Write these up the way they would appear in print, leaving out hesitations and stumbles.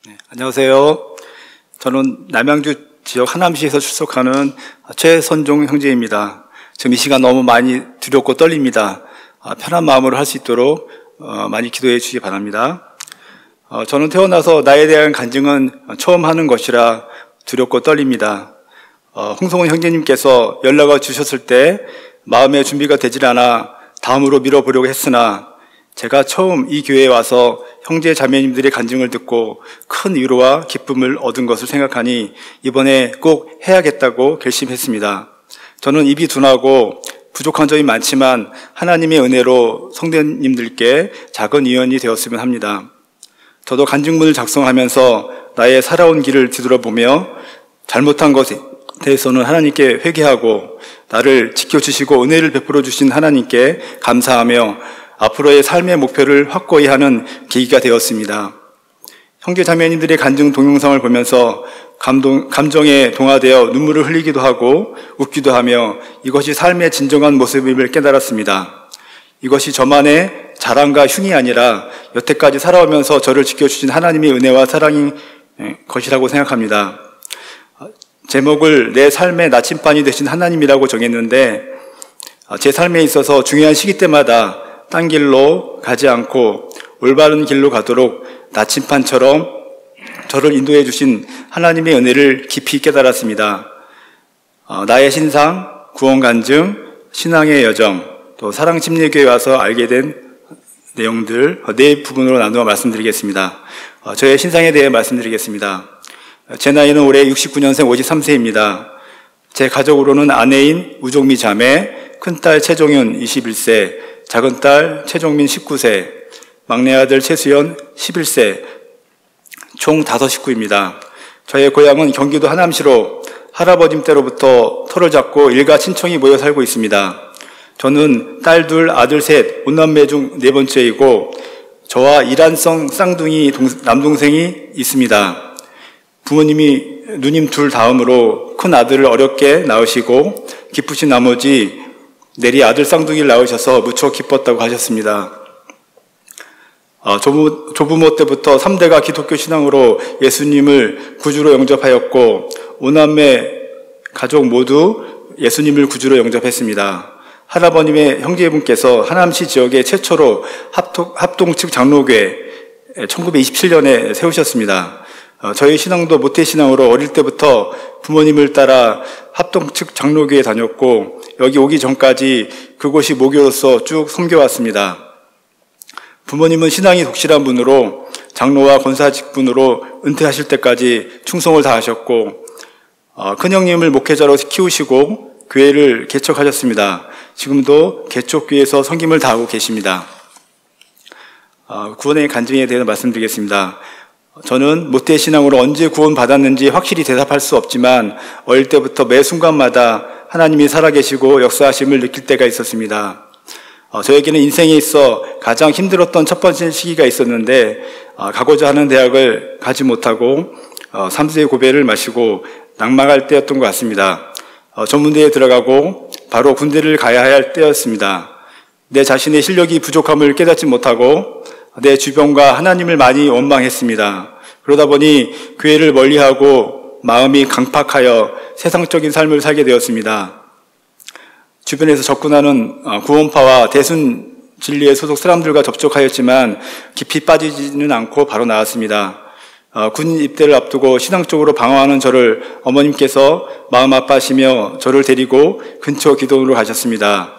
네, 안녕하세요. 저는 남양주 지역 하남시에서 출석하는 최선종 형제입니다. 지금 이 시간 너무 많이 두렵고 떨립니다. 편한 마음으로 할 수 있도록 많이 기도해 주시기 바랍니다. 저는 태어나서 나에 대한 간증은 처음 하는 것이라 두렵고 떨립니다. 홍성훈 형제님께서 연락을 주셨을 때 마음의 준비가 되질 않아 다음으로 미뤄보려고 했으나 제가 처음 이 교회에 와서 형제 자매님들의 간증을 듣고 큰 위로와 기쁨을 얻은 것을 생각하니 이번에 꼭 해야겠다고 결심했습니다. 저는 입이 둔하고 부족한 점이 많지만 하나님의 은혜로 성도님들께 작은 위안이 되었으면 합니다. 저도 간증문을 작성하면서 나의 살아온 길을 뒤돌아보며 잘못한 것에 대해서는 하나님께 회개하고 나를 지켜주시고 은혜를 베풀어 주신 하나님께 감사하며 앞으로의 삶의 목표를 확고히 하는 계기가 되었습니다. 형제 자매님들의 간증 동영상을 보면서 감정에 동화되어 눈물을 흘리기도 하고 웃기도 하며 이것이 삶의 진정한 모습임을 깨달았습니다. 이것이 저만의 자랑과 흉이 아니라 여태까지 살아오면서 저를 지켜주신 하나님의 은혜와 사랑인 것이라고 생각합니다. 제목을 내 삶의 나침반이 되신 하나님이라고 정했는데 제 삶에 있어서 중요한 시기 때마다 딴 길로 가지 않고 올바른 길로 가도록 나침반처럼 저를 인도해 주신 하나님의 은혜를 깊이 깨달았습니다. 나의 신상, 구원 간증, 신앙의 여정, 또 사랑침례교회에 와서 알게 된 내용들 네 부분으로 나누어 말씀드리겠습니다. 저의 신상에 대해 말씀드리겠습니다. 제 나이는 올해 69년생 53세입니다. 제 가족으로는 아내인 우종미 자매, 큰딸 최종윤 21세, 작은딸 최종민 19세, 막내 아들 최수연 11세, 총 5식구입니다. 저의 고향은 경기도 하남시로 할아버님 때로부터 터를 잡고 일가 친척이 모여 살고 있습니다. 저는 딸 둘, 아들 셋, 5남매 중 4번째이고 저와 일란성 쌍둥이 남동생이 있습니다. 부모님이 누님 둘 다음으로 큰 아들을 어렵게 낳으시고 기쁘신 나머지 내리 아들 쌍둥이를 낳으셔서 무척 기뻤다고 하셨습니다. 조부모 때부터 3대가 기독교 신앙으로 예수님을 구주로 영접하였고 5남매 가족 모두 예수님을 구주로 영접했습니다. 할아버님의 형제분께서 하남시 지역에 최초로 합동측 장로교회 1927년에 세우셨습니다. 저희 신앙도 모태신앙으로 어릴 때부터 부모님을 따라 합동측 장로교회에 다녔고 여기 오기 전까지 그곳이 모교로서 쭉 섬겨왔습니다. 부모님은 신앙이 독실한 분으로 장로와 권사 직분으로 은퇴하실 때까지 충성을 다하셨고 큰형님을 목회자로 키우시고 교회를 개척하셨습니다. 지금도 개척교회에서 섬김을 다하고 계십니다. 구원의 간증에 대해서 말씀드리겠습니다. 저는 모태신앙으로 언제 구원받았는지 확실히 대답할 수 없지만 어릴 때부터 매 순간마다 하나님이 살아계시고 역사하심을 느낄 때가 있었습니다. 저에게는 인생에 있어 가장 힘들었던 첫 번째 시기가 있었는데 가고자 하는 대학을 가지 못하고 3세의 고배를 마시고 낙망할 때였던 것 같습니다. 전문대에 들어가고 바로 군대를 가야 할 때였습니다. 내 자신의 실력이 부족함을 깨닫지 못하고 내 주변과 하나님을 많이 원망했습니다. 그러다 보니 교회를 멀리하고 마음이 강팍하여 세상적인 삶을 살게 되었습니다. 주변에서 접근하는 구원파와 대순 진리의 소속 사람들과 접촉하였지만 깊이 빠지지는 않고 바로 나왔습니다. 군 입대를 앞두고 신앙적으로 방황하는 저를 어머님께서 마음 아파하시며 저를 데리고 근처 기도원으로 가셨습니다.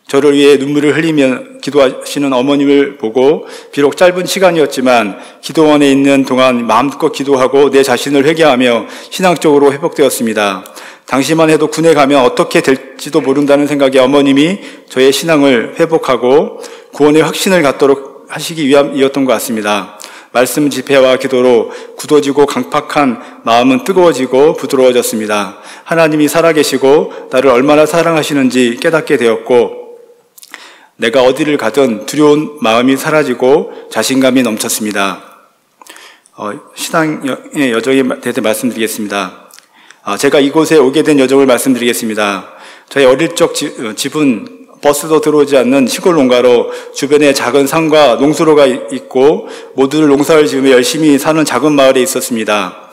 저를 위해 눈물을 흘리며 기도하시는 어머님을 보고 비록 짧은 시간이었지만 기도원에 있는 동안 마음껏 기도하고 내 자신을 회개하며 신앙적으로 회복되었습니다. 당시만 해도 군에 가면 어떻게 될지도 모른다는 생각에 어머님이 저의 신앙을 회복하고 구원의 확신을 갖도록 하시기 위함이었던 것 같습니다. 말씀 집회와 기도로 굳어지고 강팍한 마음은 뜨거워지고 부드러워졌습니다. 하나님이 살아계시고 나를 얼마나 사랑하시는지 깨닫게 되었고 내가 어디를 가든 두려운 마음이 사라지고 자신감이 넘쳤습니다. 신앙의 여정에 대해서 말씀드리겠습니다. 제가 이곳에 오게 된 여정을 말씀드리겠습니다. 저희 어릴 적 집은 버스도 들어오지 않는 시골 농가로 주변에 작은 산과 농수로가 있고 모두들 농사를 지으며 열심히 사는 작은 마을에 있었습니다.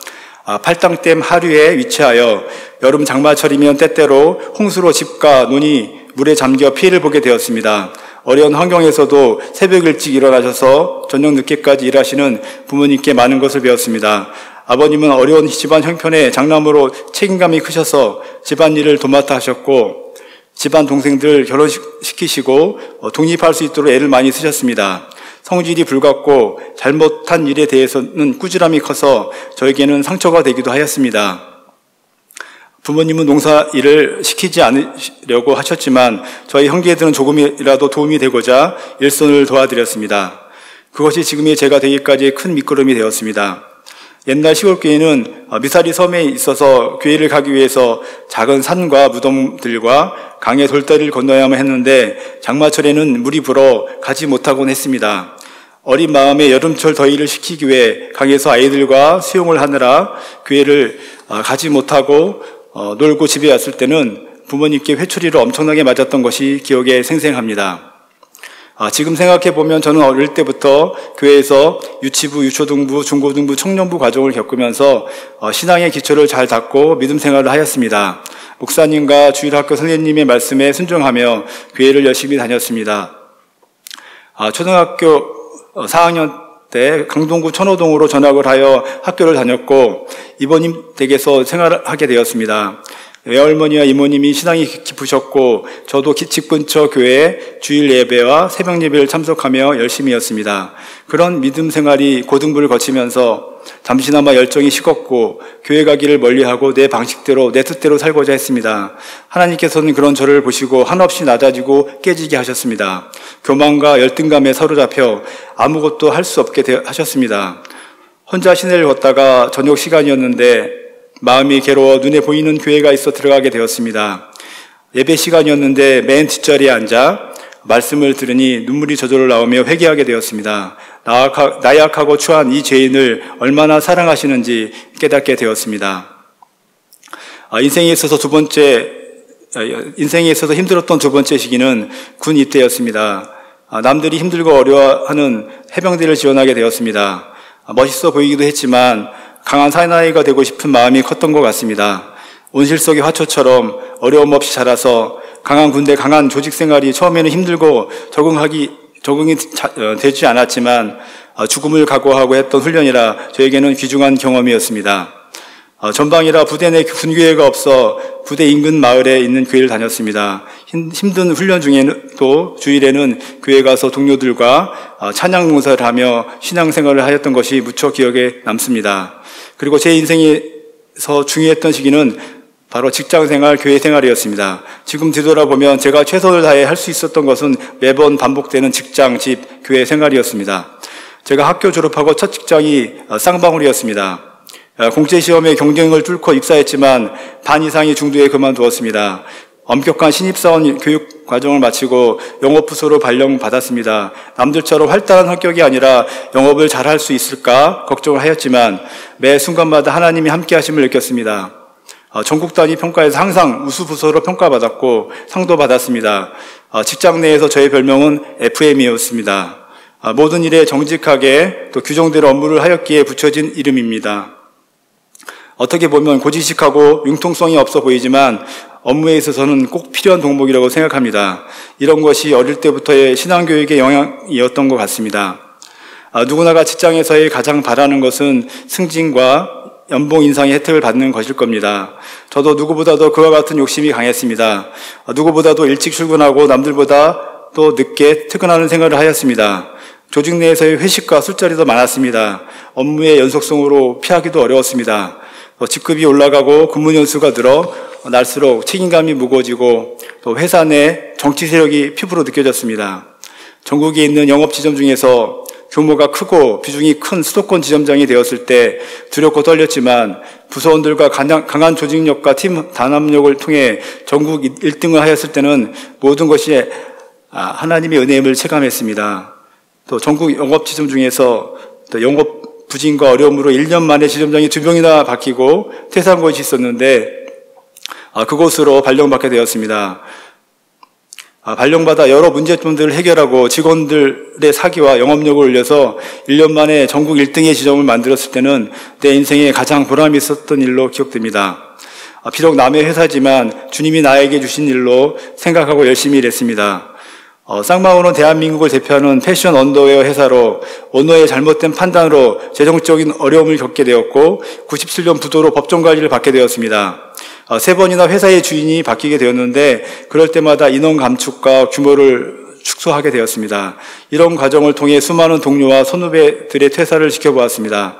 팔당댐 하류에 위치하여 여름 장마철이면 때때로 홍수로 집과 논이 물에 잠겨 피해를 보게 되었습니다. 어려운 환경에서도 새벽 일찍 일어나셔서 저녁 늦게까지 일하시는 부모님께 많은 것을 배웠습니다. 아버님은 어려운 집안 형편에 장남으로 책임감이 크셔서 집안일을 도맡아 하셨고 집안 동생들 결혼시키시고 독립할 수 있도록 애를 많이 쓰셨습니다. 성질이 불같고 잘못한 일에 대해서는 꾸지람이 커서 저에게는 상처가 되기도 하였습니다. 부모님은 농사 일을 시키지 않으려고 하셨지만 저희 형제들은 조금이라도 도움이 되고자 일손을 도와드렸습니다. 그것이 지금의 제가 되기까지 큰 밑거름이 되었습니다. 옛날 시골교회는 미사리 섬에 있어서 교회를 가기 위해서 작은 산과 무덤들과 강의 돌다리를 건너야만 했는데 장마철에는 물이 불어 가지 못하곤 했습니다. 어린 마음에 여름철 더위를 식히기 위해 강에서 아이들과 수영을 하느라 교회를 가지 못하고 놀고 집에 왔을 때는 부모님께 회초리를 엄청나게 맞았던 것이 기억에 생생합니다. 지금 생각해보면 저는 어릴 때부터 교회에서 유치부, 유초등부, 중고등부, 청년부 과정을 겪으면서 신앙의 기초를 잘 닦고 믿음 생활을 하였습니다. 목사님과 주일학교 선생님의 말씀에 순종하며 교회를 열심히 다녔습니다. 초등학교 4학년 때 강동구 천호동으로 전학을 하여 학교를 다녔고 이모님 댁에서 생활을 하게 되었습니다. 외할머니와 이모님이 신앙이 깊으셨고 저도 집 근처 교회에 주일 예배와 새벽 예배를 참석하며 열심히였습니다. 그런 믿음 생활이 고등부를 거치면서 잠시나마 열정이 식었고 교회 가기를 멀리하고 내 방식대로 내 뜻대로 살고자 했습니다. 하나님께서는 그런 저를 보시고 한없이 낮아지고 깨지게 하셨습니다. 교만과 열등감에 사로잡혀 아무것도 할 수 없게 하셨습니다. 혼자 시내를 걷다가 저녁 시간이었는데 마음이 괴로워 눈에 보이는 교회가 있어 들어가게 되었습니다. 예배 시간이었는데 맨 뒷자리에 앉아 말씀을 들으니 눈물이 저절로 나오며 회개하게 되었습니다. 나약하고 추한 이 죄인을 얼마나 사랑하시는지 깨닫게 되었습니다. 인생에 있어서 힘들었던 두 번째 시기는 군 입대였습니다. 남들이 힘들고 어려워하는 해병대를 지원하게 되었습니다. 멋있어 보이기도 했지만 강한 사나이가 되고 싶은 마음이 컸던 것 같습니다. 온실속의 화초처럼 어려움 없이 자라서 강한 군대, 강한 조직 생활이 처음에는 힘들고 적응이 되지 않았지만 죽음을 각오하고 했던 훈련이라 저에게는 귀중한 경험이었습니다. 전방이라 부대 내 군교회가 없어 부대 인근 마을에 있는 교회를 다녔습니다. 힘든 훈련 중에는 또 주일에는 교회 가서 동료들과 찬양 봉사를 하며 신앙생활을 하였던 것이 무척 기억에 남습니다. 그리고 제 인생에서 중요했던 시기는 바로 직장생활, 교회생활이었습니다. 지금 뒤돌아보면 제가 최선을 다해 할 수 있었던 것은 매번 반복되는 직장, 집, 교회 생활이었습니다. 제가 학교 졸업하고 첫 직장이 쌍방울이었습니다. 공채시험에 경쟁을 뚫고 입사했지만 반 이상이 중도에 그만두었습니다. 엄격한 신입사원 교육 과정을 마치고 영업부서로 발령받았습니다. 남들처럼 활달한 성격이 아니라 영업을 잘할 수 있을까 걱정을 하였지만 매 순간마다 하나님이 함께 하심을 느꼈습니다. 전국 단위 평가에서 항상 우수부서로 평가받았고 상도 받았습니다. 직장 내에서 저의 별명은 FM이었습니다. 모든 일에 정직하게 또 규정대로 업무를 하였기에 붙여진 이름입니다. 어떻게 보면 고지식하고 융통성이 없어 보이지만 업무에 있어서는 꼭 필요한 덕목이라고 생각합니다. 이런 것이 어릴 때부터의 신앙교육의 영향이었던 것 같습니다. 누구나가 직장에서의 가장 바라는 것은 승진과 연봉 인상의 혜택을 받는 것일 겁니다. 저도 누구보다도 그와 같은 욕심이 강했습니다. 누구보다도 일찍 출근하고 남들보다 또 늦게 퇴근하는 생활을 하였습니다. 조직 내에서의 회식과 술자리도 많았습니다. 업무의 연속성으로 피하기도 어려웠습니다. 직급이 올라가고 근무 연수가 늘어 날수록 책임감이 무거워지고 또 회사 내 정치 세력이 피부로 느껴졌습니다. 전국에 있는 영업 지점 중에서 규모가 크고 비중이 큰 수도권 지점장이 되었을 때 두렵고 떨렸지만 부서원들과 강한 조직력과 팀 단합력을 통해 전국 1등을 하였을 때는 모든 것이 하나님의 은혜임을 체감했습니다. 또 전국 영업 지점 중에서 또 영업 부진과 어려움으로 1년 만에 지점장이 2명이나 바뀌고 퇴사한 곳이 있었는데 그곳으로 발령받게 되었습니다. 발령받아 여러 문제점들을 해결하고 직원들의 사기와 영업력을 올려서 1년 만에 전국 1등의 지점을 만들었을 때는 내 인생에 가장 보람이 있었던 일로 기억됩니다. 비록 남의 회사지만 주님이 나에게 주신 일로 생각하고 열심히 일했습니다. 쌍방울은 대한민국을 대표하는 패션 언더웨어 회사로 오너의 잘못된 판단으로 재정적인 어려움을 겪게 되었고 97년 부도로 법정 관리를 받게 되었습니다. 3번이나 회사의 주인이 바뀌게 되었는데 그럴 때마다 인원 감축과 규모를 축소하게 되었습니다. 이런 과정을 통해 수많은 동료와 선후배들의 퇴사를 지켜보았습니다.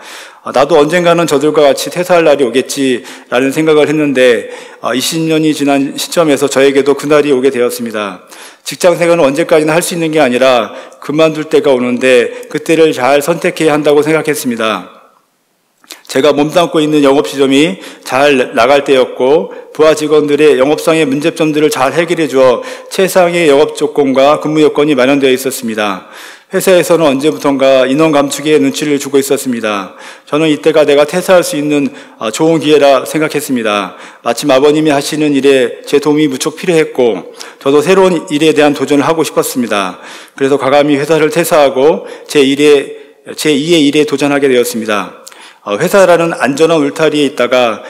나도 언젠가는 저들과 같이 퇴사할 날이 오겠지라는 생각을 했는데 20년이 지난 시점에서 저에게도 그날이 오게 되었습니다. 직장생활은 언제까지나 할 수 있는 게 아니라 그만둘 때가 오는데 그때를 잘 선택해야 한다고 생각했습니다. 제가 몸담고 있는 영업지점이 잘 나갈 때였고 부하 직원들의 영업상의 문제점들을 잘 해결해 주어 최상의 영업 조건과 근무 여건이 마련되어 있었습니다. 회사에서는 언제부턴가 인원 감축에 눈치를 주고 있었습니다. 저는 이때가 내가 퇴사할 수 있는 좋은 기회라 생각했습니다. 마침 아버님이 하시는 일에 제 도움이 무척 필요했고 저도 새로운 일에 대한 도전을 하고 싶었습니다. 그래서 과감히 회사를 퇴사하고 제2의 일에 도전하게 되었습니다. 회사라는 안전한 울타리에 있다가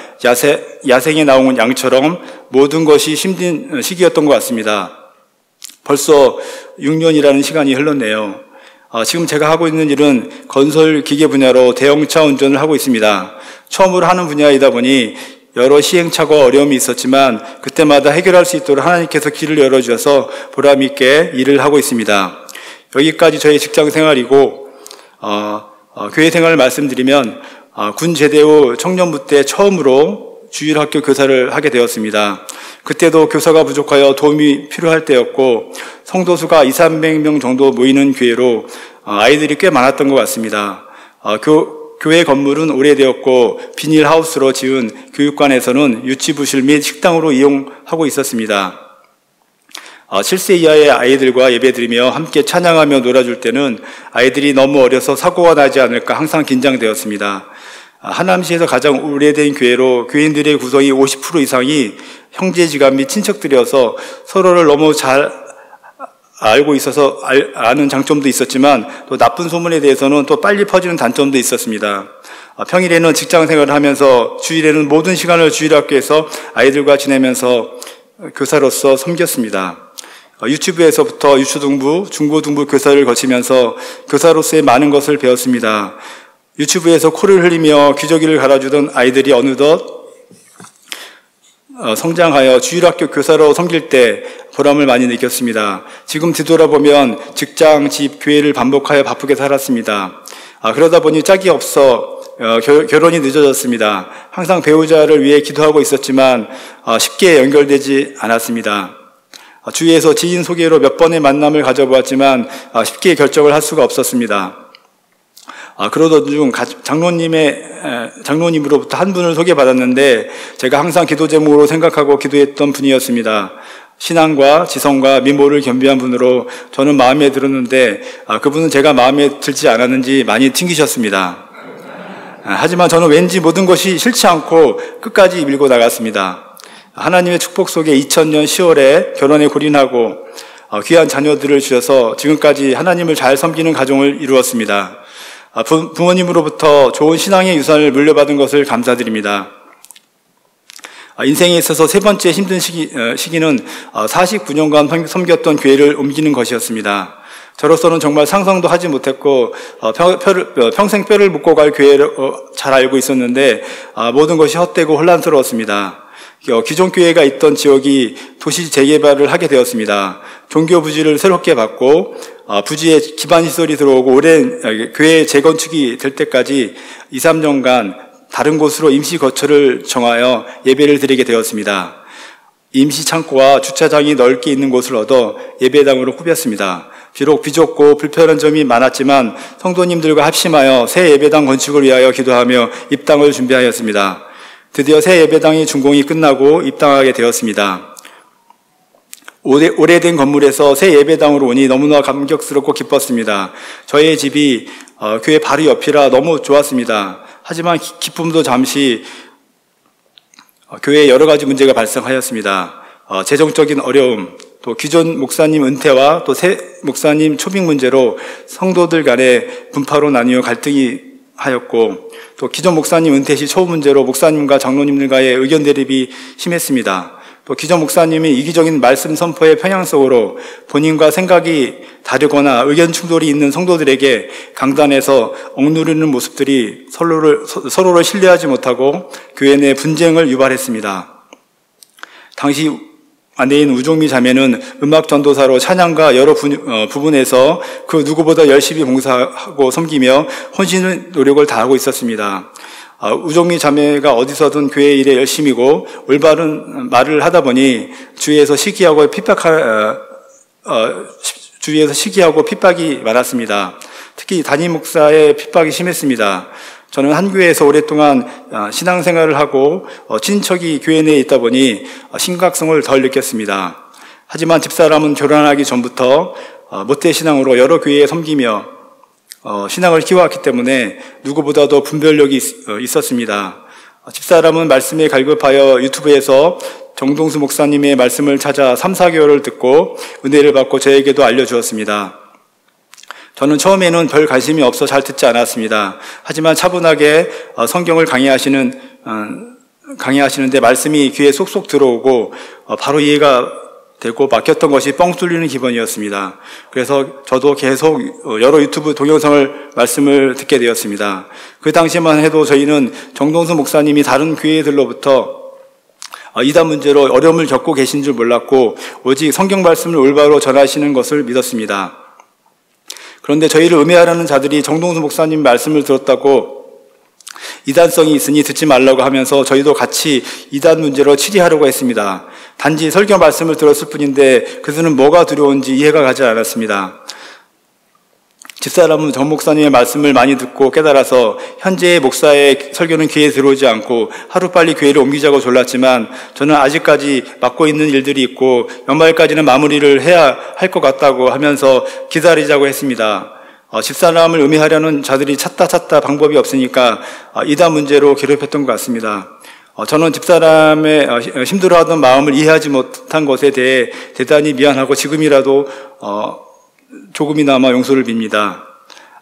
야생에 나온 양처럼 모든 것이 힘든 시기였던 것 같습니다. 벌써 6년이라는 시간이 흘렀네요. 지금 제가 하고 있는 일은 건설 기계 분야로 대형차 운전을 하고 있습니다. 처음으로 하는 분야이다 보니 여러 시행착오와 어려움이 있었지만 그때마다 해결할 수 있도록 하나님께서 길을 열어주셔서 보람 있게 일을 하고 있습니다. 여기까지 저의 직장 생활이고 교회 생활을 말씀드리면 군 제대 후 청년부 때 처음으로 주일학교 교사를 하게 되었습니다. 그때도 교사가 부족하여 도움이 필요할 때였고 성도수가 200~300명 정도 모이는 교회로 아이들이 꽤 많았던 것 같습니다. 교회 건물은 오래되었고 비닐하우스로 지은 교육관에서는 유치부실 및 식당으로 이용하고 있었습니다. 7세 이하의 아이들과 예배드리며 함께 찬양하며 놀아줄 때는 아이들이 너무 어려서 사고가 나지 않을까 항상 긴장되었습니다. 하남시에서 가장 오래된 교회로 교인들의 구성이 50% 이상이 형제지간 및 친척들이어서 서로를 너무 잘 알고 있어서 아는 장점도 있었지만 또 나쁜 소문에 대해서는 또 빨리 퍼지는 단점도 있었습니다. 평일에는 직장 생활을 하면서 주일에는 모든 시간을 주일학교에서 아이들과 지내면서 교사로서 섬겼습니다. 유치부에서부터 유초등부, 중고등부 교사를 거치면서 교사로서의 많은 것을 배웠습니다. 유치부에서 코를 흘리며 기저귀를 갈아주던 아이들이 어느덧 성장하여 주일학교 교사로 섬길 때 보람을 많이 느꼈습니다. 지금 뒤돌아보면 직장, 집, 교회를 반복하여 바쁘게 살았습니다. 그러다 보니 짝이 없어 결혼이 늦어졌습니다. 항상 배우자를 위해 기도하고 있었지만 쉽게 연결되지 않았습니다. 주위에서 지인 소개로 몇 번의 만남을 가져보았지만 쉽게 결정을 할 수가 없었습니다. 그러던 중 장로님으로부터 한 분을 소개받았는데 제가 항상 기도 제목으로 생각하고 기도했던 분이었습니다. 신앙과 지성과 미모를 겸비한 분으로 저는 마음에 들었는데 그분은 제가 마음에 들지 않았는지 많이 튕기셨습니다. 하지만 저는 왠지 모든 것이 싫지 않고 끝까지 밀고 나갔습니다. 하나님의 축복 속에 2000년 10월에 결혼에 골인하고 귀한 자녀들을 주셔서 지금까지 하나님을 잘 섬기는 가정을 이루었습니다. 부모님으로부터 좋은 신앙의 유산을 물려받은 것을 감사드립니다. 인생에 있어서 세 번째 힘든 시기는 49년간 섬겼던 교회를 옮기는 것이었습니다. 저로서는 정말 상상도 하지 못했고 평생 뼈를 묻고 갈 교회를 잘 알고 있었는데 모든 것이 헛되고 혼란스러웠습니다. 기존 교회가 있던 지역이 도시 재개발을 하게 되었습니다. 종교 부지를 새롭게 받고 부지에 기반시설이 들어오고 오랜 교회 재건축이 될 때까지 2~3년간 다른 곳으로 임시 거처를 정하여 예배를 드리게 되었습니다. 임시 창고와 주차장이 넓게 있는 곳을 얻어 예배당으로 꾸몄습니다. 비록 비좁고 불편한 점이 많았지만 성도님들과 합심하여 새 예배당 건축을 위하여 기도하며 입당을 준비하였습니다. 드디어 새 예배당의 준공이 끝나고 입당하게 되었습니다. 오래된 건물에서 새 예배당으로 오니 너무나 감격스럽고 기뻤습니다. 저의 집이 교회 바로 옆이라 너무 좋았습니다. 하지만 기쁨도 잠시 교회에 여러 가지 문제가 발생하였습니다. 재정적인 어려움, 또 기존 목사님 은퇴와 또 새 목사님 초빙 문제로 성도들 간의 분파로 나뉘어 갈등이 하였고, 또 기존 목사님 은퇴 시 처우 문제로 목사님과 장로님들과의 의견 대립이 심했습니다. 또 기존 목사님이 이기적인 말씀 선포의 편향 속으로 본인과 생각이 다르거나 의견 충돌이 있는 성도들에게 강단에서 억누르는 모습들이 서로를 신뢰하지 못하고 교회 내 분쟁을 유발했습니다. 당시 아내인 우종미 자매는 음악 전도사로 찬양과 여러 부분에서 그 누구보다 열심히 봉사하고 섬기며 혼신의 노력을 다하고 있었습니다. 우종미 자매가 어디서든 교회 일에 열심이고 올바른 말을 하다 보니 주위에서 시기하고 핍박이 많았습니다. 특히 담임 목사의 핍박이 심했습니다. 저는 한 교회에서 오랫동안 신앙생활을 하고 친인척이 교회 내에 있다 보니 심각성을 덜 느꼈습니다. 하지만 집사람은 결혼하기 전부터 모태 신앙으로 여러 교회에 섬기며 신앙을 키워왔기 때문에 누구보다도 분별력이 있었습니다. 집사람은 말씀에 갈급하여 유튜브에서 정동수 목사님의 말씀을 찾아 3, 4개월을 듣고 은혜를 받고 저에게도 알려주었습니다. 저는 처음에는 별 관심이 없어 잘 듣지 않았습니다. 하지만 차분하게 성경을 강의하시는데 말씀이 귀에 쏙쏙 들어오고 바로 이해가 되고 막혔던 것이 뻥 뚫리는 기분이었습니다. 그래서 저도 계속 여러 유튜브 동영상을 말씀을 듣게 되었습니다. 그 당시만 해도 저희는 정동수 목사님이 다른 교회들로부터 이단 문제로 어려움을 겪고 계신 줄 몰랐고 오직 성경 말씀을 올바로 전하시는 것을 믿었습니다. 그런데 저희를 음해하려는 자들이 정동수 목사님 말씀을 들었다고 이단성이 있으니 듣지 말라고 하면서 저희도 같이 이단 문제로 치리하려고 했습니다. 단지 설교 말씀을 들었을 뿐인데 그들은 뭐가 두려운지 이해가 가지 않았습니다. 집사람은 정 목사님의 말씀을 많이 듣고 깨달아서 현재의 목사의 설교는 귀에 들어오지 않고 하루빨리 교회를 옮기자고 졸랐지만 저는 아직까지 맡고 있는 일들이 있고 연말까지는 마무리를 해야 할 것 같다고 하면서 기다리자고 했습니다. 집사람을 음해하려는 자들이 찾다 방법이 없으니까 이단 문제로 괴롭혔던 것 같습니다. 저는 집사람의 힘들어하던 마음을 이해하지 못한 것에 대해 대단히 미안하고 지금이라도 조금이나마 용서를 빕니다.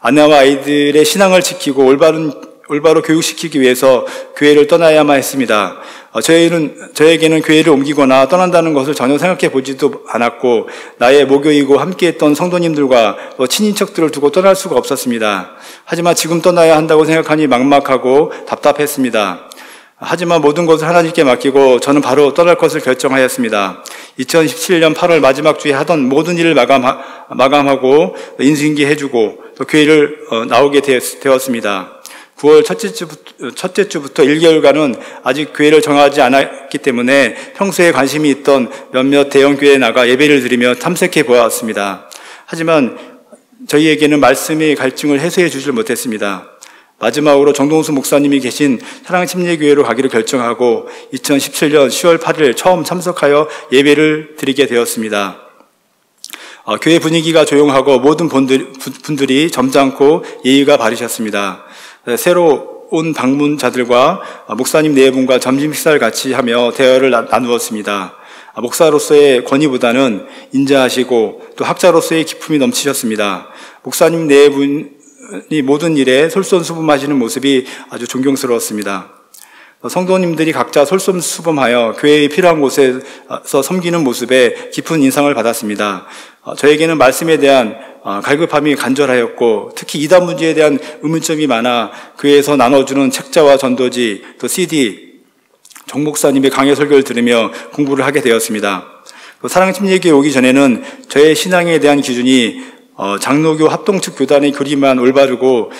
아내와 아이들의 신앙을 지키고 올바로 교육시키기 위해서 교회를 떠나야만 했습니다. 저에게는 교회를 옮기거나 떠난다는 것을 전혀 생각해 보지도 않았고 나의 모교이고 함께했던 성도님들과 친인척들을 두고 떠날 수가 없었습니다. 하지만 지금 떠나야 한다고 생각하니 막막하고 답답했습니다. 하지만 모든 것을 하나님께 맡기고 저는 바로 떠날 것을 결정하였습니다. 2017년 8월 마지막 주에 하던 모든 일을 마감하고 인수인계 해주고 또 교회를 나오게 되었습니다. 9월 첫째 주부터 1개월간은 아직 교회를 정하지 않았기 때문에 평소에 관심이 있던 몇몇 대형교회에 나가 예배를 드리며 탐색해 보았습니다. 하지만 저희에게는 말씀의 갈증을 해소해 주질 못했습니다. 마지막으로 정동수 목사님이 계신 사랑침례교회로 가기로 결정하고 2017년 10월 8일 처음 참석하여 예배를 드리게 되었습니다. 교회 분위기가 조용하고 모든 분들이 점잖고 예의가 바르셨습니다. 새로 온 방문자들과 목사님 네 분과 점심 식사를 같이 하며 대화를 나누었습니다. 목사로서의 권위보다는 인자하시고 또 학자로서의 기품이 넘치셨습니다. 목사님 네 분이 모든 일에 솔선수범하시는 모습이 아주 존경스러웠습니다. 성도님들이 각자 솔선수범하여 교회에 필요한 곳에서 섬기는 모습에 깊은 인상을 받았습니다. 저에게는 말씀에 대한 갈급함이 간절하였고 특히 이단 문제에 대한 의문점이 많아 교회에서 나눠주는 책자와 전도지 또 CD 정 목사님의 강해 설교를 들으며 공부를 하게 되었습니다. 사랑침례교회 오기 전에는 저의 신앙에 대한 기준이 장로교 합동 측 교단의 교리만 올바르고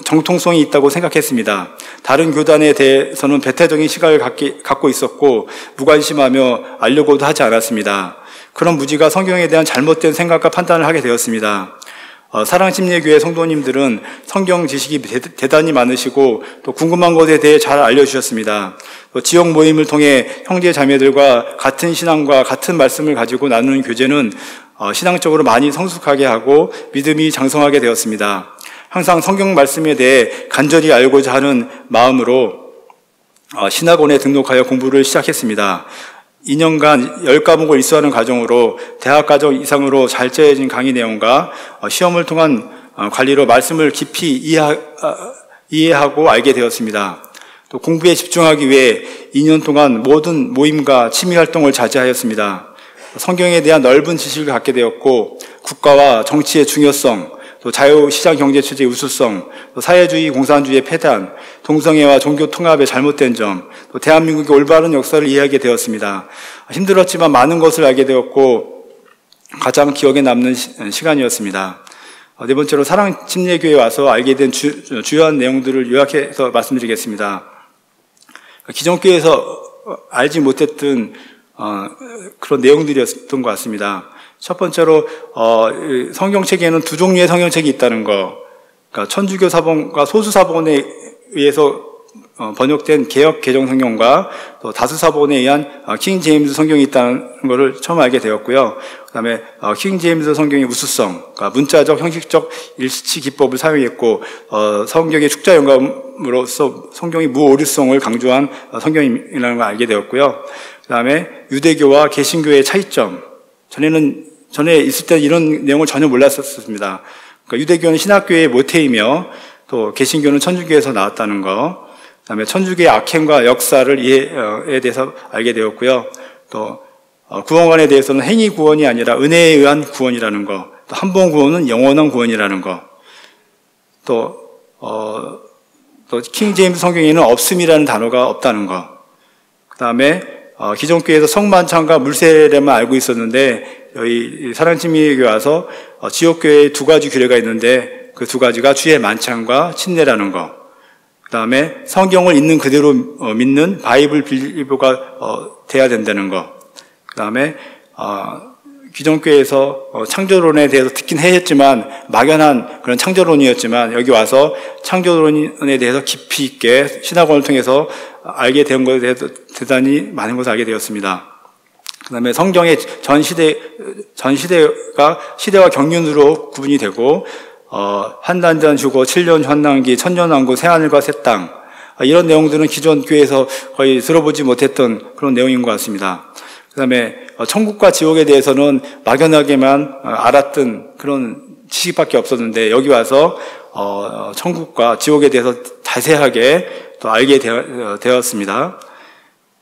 정통성이 있다고 생각했습니다. 다른 교단에 대해서는 배타적인 시각을 갖고 있었고 무관심하며 알려고도 하지 않았습니다. 그런 무지가 성경에 대한 잘못된 생각과 판단을 하게 되었습니다. 사랑침례교회 성도님들은 성경 지식이 대단히 많으시고 또 궁금한 것에 대해 잘 알려주셨습니다. 또 지역 모임을 통해 형제 자매들과 같은 신앙과 같은 말씀을 가지고 나누는 교제는 신앙적으로 많이 성숙하게 하고 믿음이 장성하게 되었습니다. 항상 성경 말씀에 대해 간절히 알고자 하는 마음으로 신학원에 등록하여 공부를 시작했습니다. 2년간 10과목을 이수하는 과정으로 대학 과정 이상으로 잘 짜여진 강의 내용과 시험을 통한 관리로 말씀을 깊이 이해하고 알게 되었습니다. 또 공부에 집중하기 위해 2년 동안 모든 모임과 취미 활동을 자제하였습니다. 성경에 대한 넓은 지식을 갖게 되었고 국가와 정치의 중요성, 또 자유시장 경제체제의 우수성, 또 사회주의 공산주의의 폐단, 동성애와 종교 통합의 잘못된 점, 또 대한민국의 올바른 역사를 이해하게 되었습니다. 힘들었지만 많은 것을 알게 되었고 가장 기억에 남는 시간이었습니다. 네 번째로 사랑침례교회에 와서 알게 된 주요한 내용들을 요약해서 말씀드리겠습니다. 기존 교회에서 알지 못했던 그런 내용들이었던 것 같습니다. 첫 번째로 성경책에는 두 종류의 성경책이 있다는 거, 그러니까 천주교 사본과 소수 사본에 의해서 번역된 개역 개정 성경과 또 다수 사본에 의한 킹 제임스 성경이 있다는 것을 처음 알게 되었고요. 그다음에 킹 제임스 성경의 우수성, 그러니까 문자적 형식적 일치 기법을 사용했고 성경의 축자 영감으로서 성경의 무오류성을 강조한 성경이라는 걸 알게 되었고요. 그다음에 유대교와 개신교의 차이점, 전에 있을 때 이런 내용을 전혀 몰랐었습니다. 그러니까 유대교는 신학교의 모태이며 또 개신교는 천주교에서 나왔다는 거, 그다음에 천주교의 악행과 역사를 이해에 대해서 알게 되었고요. 또 구원관에 대해서는 행위 구원이 아니라 은혜에 의한 구원이라는 거, 또 한 번 구원은 영원한 구원이라는 거, 또 킹 제임스 성경에는 없음이라는 단어가 없다는 거, 그다음에 기존 교회에서 성만찬과 물세례만 알고 있었는데 여기 사랑침례교회 와서 지역교회에 두 가지 규례가 있는데 그 두 가지가 주의 만찬과 침례라는 거, 그 다음에 성경을 있는 그대로 믿는 바이블 빌리버가 돼야 된다는 거, 그 다음에 기존 교회에서 창조론에 대해서 듣긴 했지만 막연한 그런 창조론이었지만 여기 와서 창조론에 대해서 깊이 있게 신학원을 통해서 알게 된 것에 대해서 대단히 많은 것을 알게 되었습니다. 그 다음에 성경의 시대가 경륜으로 구분이 되고 한단전 휴거, 7년 환난기, 천년왕국, 새하늘과 새 땅, 이런 내용들은 기존 교회에서 거의 들어보지 못했던 그런 내용인 것 같습니다. 그 다음에 천국과 지옥에 대해서는 막연하게만 알았던 그런 지식밖에 없었는데 여기 와서 천국과 지옥에 대해서 자세하게 또 알게 되었습니다.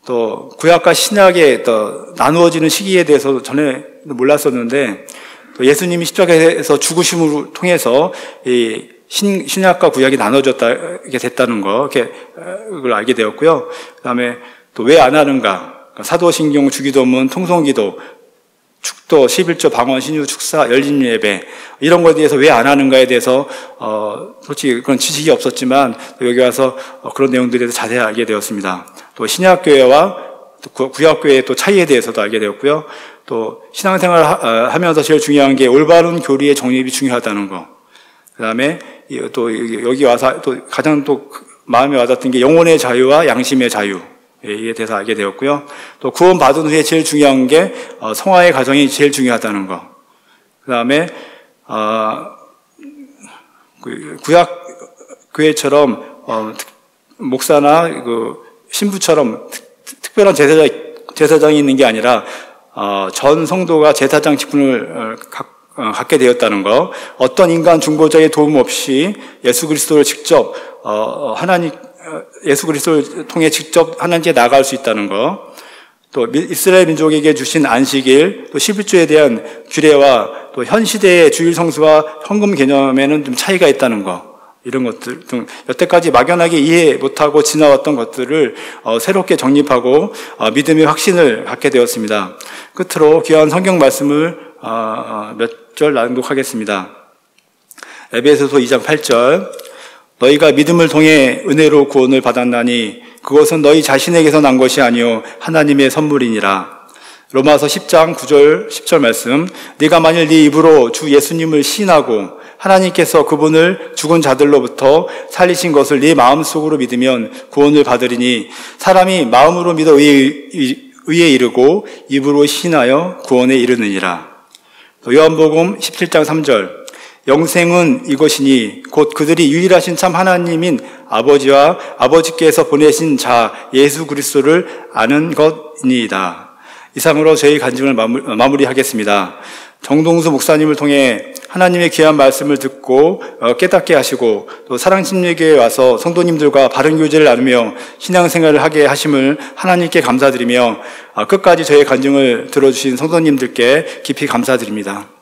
또 구약과 신약의 또 나누어지는 시기에 대해서 전에 몰랐었는데 또 예수님이 십자가에서 죽으심을 통해서 이 신약과 구약이 나눠졌게 됐다는 거, 그걸 알게 되었고요. 그다음에 또 왜 안 하는가? 사도신경, 주기도문, 통성기도, 축도, 11조, 방언, 신유, 축사, 열린 예배, 이런 것에 대해서 왜 안 하는가에 대해서 솔직히 그런 지식이 없었지만 여기 와서 그런 내용들에 대해서 자세히 알게 되었습니다. 또 신약교회와 구약교회의 또 차이에 대해서도 알게 되었고요. 또 신앙생활을 하면서 제일 중요한 게 올바른 교리의 정립이 중요하다는 거. 그 다음에 또 여기 와서 또 가장 또 마음에 와닿던 게 영혼의 자유와 양심의 자유. 이에 대해서 알게 되었고요. 또 구원받은 후에 제일 중요한 게 성화의 과정이 제일 중요하다는 거. 그 다음에 구약 교회처럼 목사나 신부처럼 특별한 제사장이 있는 게 아니라 전 성도가 제사장 직분을 갖게 되었다는 거. 어떤 인간 중보자의 도움 없이 예수 그리스도를 직접 예수 그리스도를 통해 직접 하나님께 나아갈 수 있다는 거, 또 이스라엘 민족에게 주신 안식일, 또 11조에 대한 규례와 또 현 시대의 주일 성수와 헌금 개념에는 좀 차이가 있다는 거, 이런 것들 등 여태까지 막연하게 이해 못하고 지나왔던 것들을 새롭게 정립하고 믿음의 확신을 갖게 되었습니다. 끝으로 귀한 성경 말씀을 몇 절 낭독하겠습니다. 에베소서 2장 8절, 너희가 믿음을 통해 은혜로 구원을 받았나니 그것은 너희 자신에게서 난 것이 아니요 하나님의 선물이니라. 로마서 10장 9절 10절 말씀, 네가 만일 네 입으로 주 예수님을 시인하고 하나님께서 그분을 죽은 자들로부터 살리신 것을 네 마음속으로 믿으면 구원을 받으리니 사람이 마음으로 믿어 의에 이르고 입으로 시인하여 구원에 이르느니라. 요한복음 17장 3절, 영생은 이것이니 곧 그들이 유일하신 참 하나님인 아버지와 아버지께서 보내신 자 예수 그리스도를 아는 것이니이다. 이상으로 저희 간증을 마무리하겠습니다. 정동수 목사님을 통해 하나님의 귀한 말씀을 듣고 깨닫게 하시고 또 사랑심리교회에 와서 성도님들과 바른 교제를 나누며 신앙생활을 하게 하심을 하나님께 감사드리며 끝까지 저의 간증을 들어주신 성도님들께 깊이 감사드립니다.